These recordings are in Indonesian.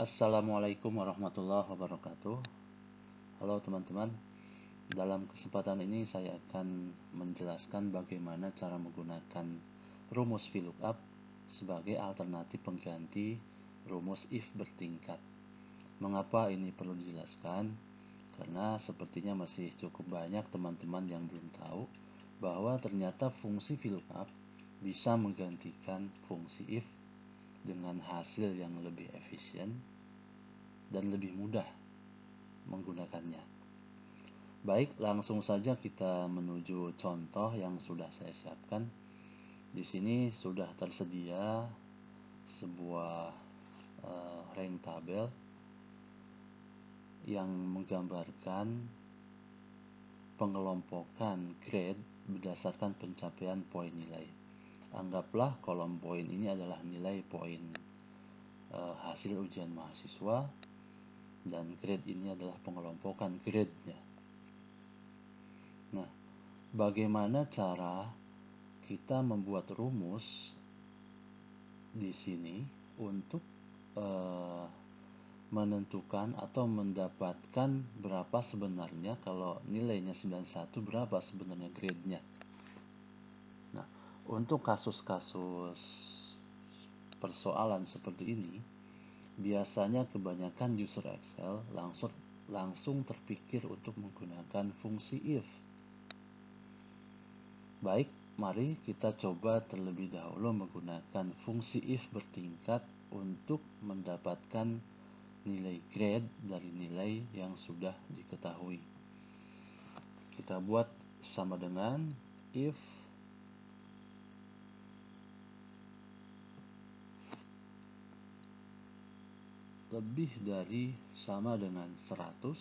Assalamualaikum warahmatullahi wabarakatuh. Halo teman-teman, dalam kesempatan ini saya akan menjelaskan bagaimana cara menggunakan rumus VLOOKUP sebagai alternatif pengganti rumus if bertingkat. Mengapa ini perlu dijelaskan? Karena sepertinya masih cukup banyak teman-teman yang belum tahu bahwa ternyata fungsi VLOOKUP bisa menggantikan fungsi if dengan hasil yang lebih efisien dan lebih mudah menggunakannya. Baik, langsung saja kita menuju contoh yang sudah saya siapkan. Di sini sudah tersedia sebuah rank tabel yang menggambarkan pengelompokan grade berdasarkan pencapaian poin nilai. Anggaplah kolom poin ini adalah nilai poin hasil ujian mahasiswa, dan grade ini adalah pengelompokan grade-nya. Nah, bagaimana cara kita membuat rumus di sini untuk menentukan atau mendapatkan berapa sebenarnya, kalau nilainya 91, berapa sebenarnya grade-nya. Nah, untuk kasus-kasus persoalan seperti ini, biasanya kebanyakan user Excel langsung terpikir untuk menggunakan fungsi if. Baik, mari kita coba terlebih dahulu menggunakan fungsi if bertingkat untuk mendapatkan nilai grade dari nilai yang sudah diketahui. Kita buat sama dengan if lebih dari sama dengan 100,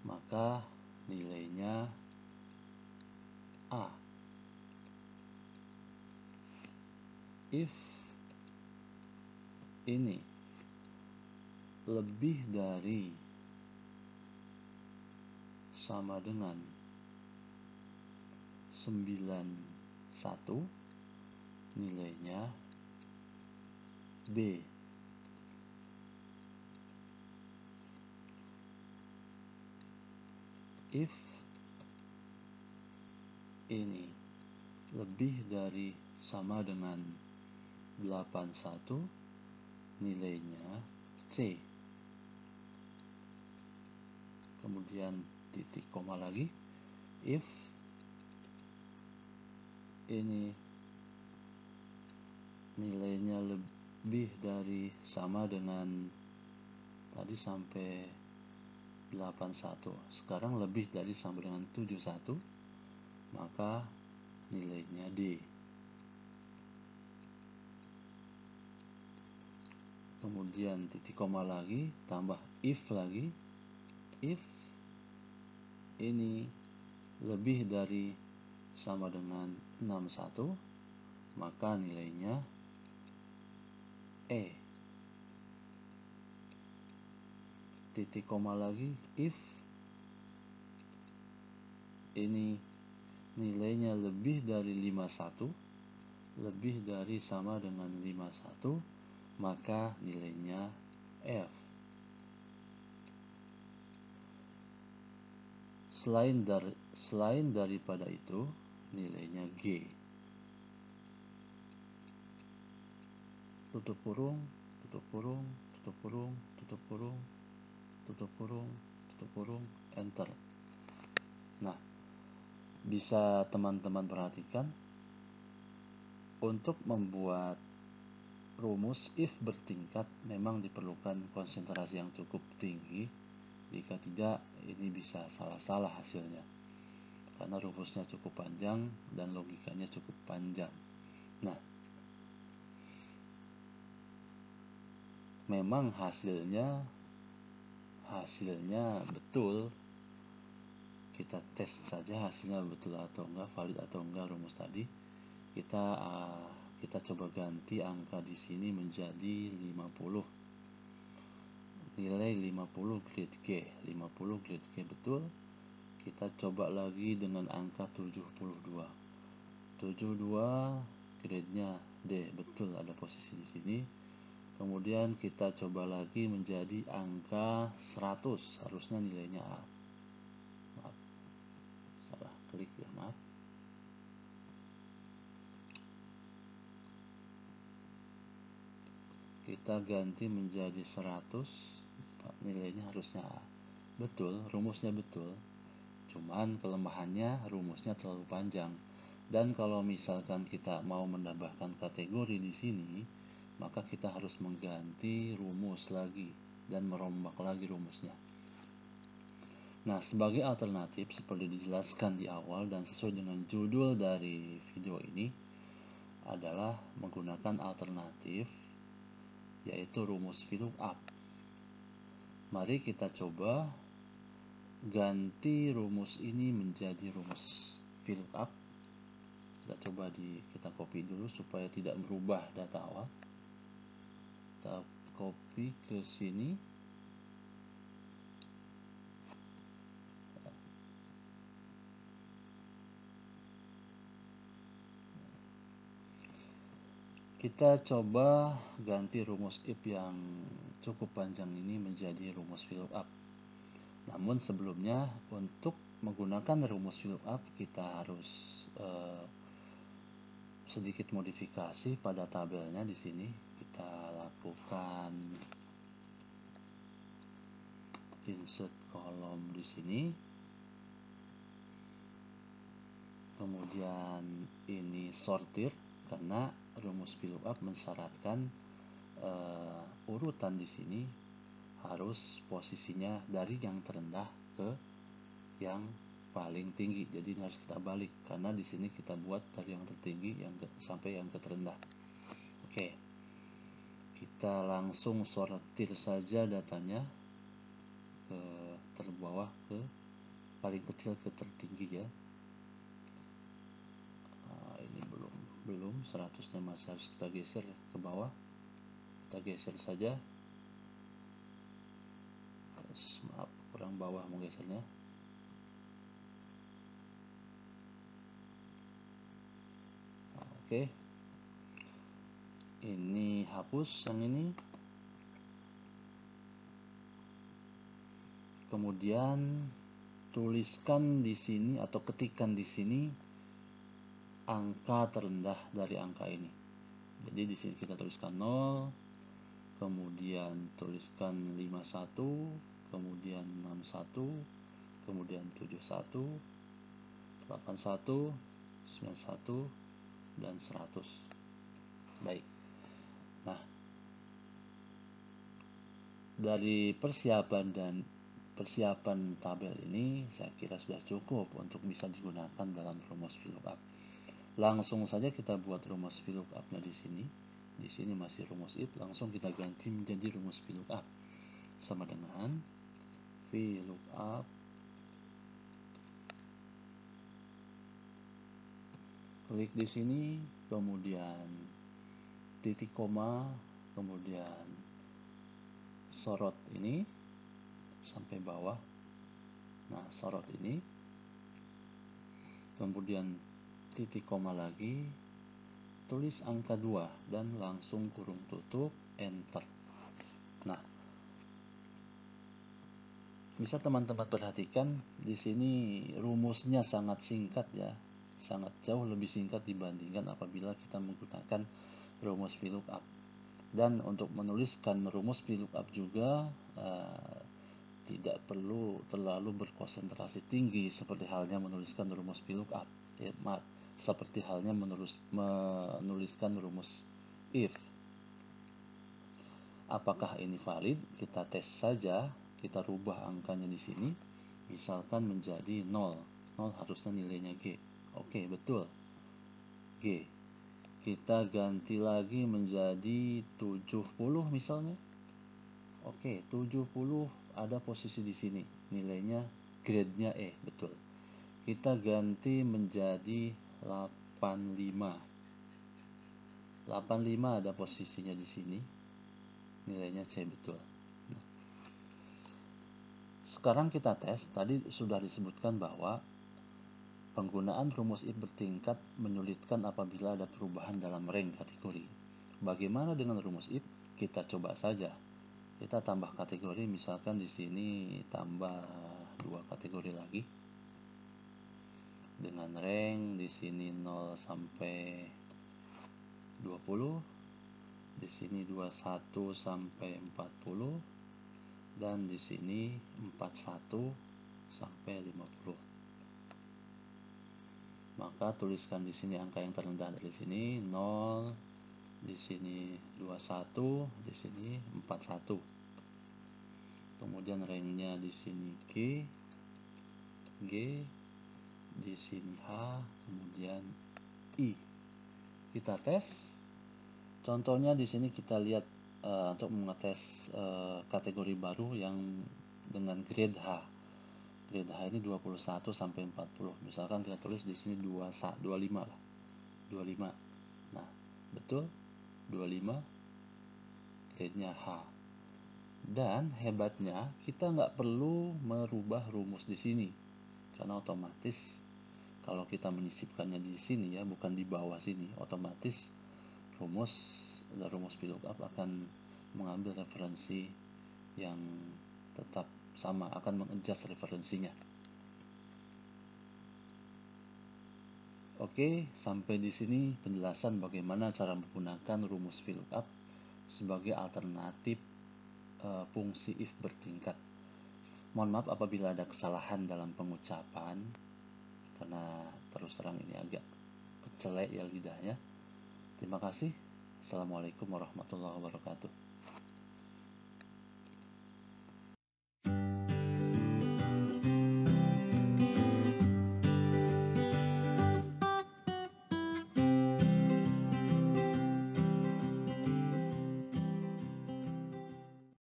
maka nilainya A. If ini lebih dari sama dengan 91, nilainya B. If ini lebih dari sama dengan 81, nilainya C. Kemudian titik koma lagi. If ini nilainya lebih dari sama dengan, tadi sampai 81, sekarang lebih dari sama dengan 71, maka nilainya D. Kemudian titik koma lagi, tambah if lagi. If ini lebih dari sama dengan 61, maka nilainya E. Titik koma lagi, if ini nilainya lebih dari 51, lebih dari sama dengan 51, maka nilainya F. Selain daripada itu, nilainya G. Tutup kurung, tutup kurung, tutup kurung, tutup kurung, tutup kurung, tutup kurung, enter. Nah, bisa teman-teman perhatikan, untuk membuat rumus if bertingkat memang diperlukan konsentrasi yang cukup tinggi. Jika tidak, ini bisa salah-salah hasilnya, karena rumusnya cukup panjang dan logikanya cukup panjang. Nah, memang hasilnya betul. Kita tes saja hasilnya betul atau enggak, valid atau enggak rumus tadi. Kita coba ganti angka di sini menjadi 50. Nilai 50 grade G. 50 grade G betul. Kita coba lagi dengan angka 72. 72 grade-nya D, betul ada posisi di sini. Kemudian kita coba lagi menjadi angka 100, harusnya nilainya A. Maaf, salah klik ya, maaf. Kita ganti menjadi 100, nilainya harusnya A. Betul, rumusnya betul. Cuman kelemahannya rumusnya terlalu panjang. Dan kalau misalkan kita mau menambahkan kategori di sini, maka kita harus mengganti rumus lagi dan merombak lagi rumusnya. Nah, sebagai alternatif seperti dijelaskan di awal dan sesuai dengan judul dari video ini adalah menggunakan alternatif yaitu rumus VLOOKUP. Mari kita coba ganti rumus ini menjadi rumus VLOOKUP. Kita copy dulu supaya tidak merubah data awal. Kita copy ke sini. Kita coba ganti rumus if yang cukup panjang ini menjadi rumus VLOOKUP. Namun sebelumnya untuk menggunakan rumus VLOOKUP kita harus sedikit modifikasi pada tabelnya di sini. Kita lakukan insert kolom di sini. Kemudian ini sortir karena rumus VLOOKUP mensyaratkan urutan di sini harus posisinya dari yang terendah ke yang paling tinggi. Jadi harus kita balik karena di sini kita buat dari yang tertinggi sampai yang terendah. Oke. Kita langsung sortir saja datanya ke terbawah ke paling kecil ke tertinggi ya. Ini belum 100-nya masih harus kita geser ke bawah. Kita geser saja. Maaf, kurang bawah menggesernya. Oke. Ini hapus yang ini. Kemudian tuliskan di sini atau ketikkan di sini angka terendah dari angka ini. Jadi di sini kita tuliskan 0, kemudian tuliskan 51, kemudian 61, kemudian 71, 81, 91, dan 100. Baik. Nah, dari persiapan tabel ini saya kira sudah cukup untuk bisa digunakan dalam rumus VLOOKUP. Langsung saja kita buat rumus VLOOKUP-nya di sini. Di sini masih rumus if, langsung kita ganti menjadi rumus VLOOKUP. Sama dengan VLOOKUP klik di sini, kemudian titik koma, kemudian sorot ini sampai bawah. Nah, sorot ini, kemudian titik koma lagi, tulis angka 2 dan langsung kurung tutup, enter. Nah, bisa teman-teman perhatikan di sini rumusnya sangat singkat ya. Sangat jauh lebih singkat dibandingkan apabila kita menggunakan rumus VLOOKUP. Dan untuk menuliskan rumus VLOOKUP juga tidak perlu terlalu berkonsentrasi tinggi seperti halnya menuliskan rumus VLOOKUP. Seperti halnya menuliskan rumus if. Apakah ini valid? Kita tes saja. Kita rubah angkanya di sini. Misalkan menjadi 0. 0 harusnya nilainya G. Oke, betul. G. Kita ganti lagi menjadi 70 misalnya. Oke, 70 ada posisi di sini. Nilainya grade-nya E, betul. Kita ganti menjadi 85. 85 ada posisinya di sini. Nilainya C, betul. Nah, sekarang kita tes. Tadi sudah disebutkan bahwa penggunaan rumus if bertingkat menyulitkan apabila ada perubahan dalam rank kategori. Bagaimana dengan rumus if? kita coba saja. Kita tambah kategori, misalkan di sini tambah 2 kategori lagi dengan rank di sini 0 sampai 20, di sini 21 sampai 40, dan di sini 41 sampai 50. Maka tuliskan di sini angka yang terendah dari sini 0, di sini 21, di sini 41. Kemudian ranknya di sini G, di sini H, kemudian I. Kita tes. Contohnya di sini kita lihat untuk mengetes kategori baru yang dengan grade H. Grade H ini 21 sampai 40. Misalkan kita tulis di sini 25 lah. 25. Nah, betul 25 grade-nya H. Dan hebatnya kita nggak perlu merubah rumus di sini, karena otomatis kalau kita menyisipkannya di sini ya, bukan di bawah sini, otomatis rumus VLOOKUP akan mengambil referensi yang tetap sama, akan mengadjust referensinya. Oke, sampai di sini penjelasan bagaimana cara menggunakan rumus VLOOKUP sebagai alternatif fungsi if bertingkat. Mohon maaf apabila ada kesalahan dalam pengucapan, karena terus terang ini agak kecelek ya lidahnya. Terima kasih. Assalamualaikum warahmatullahi wabarakatuh.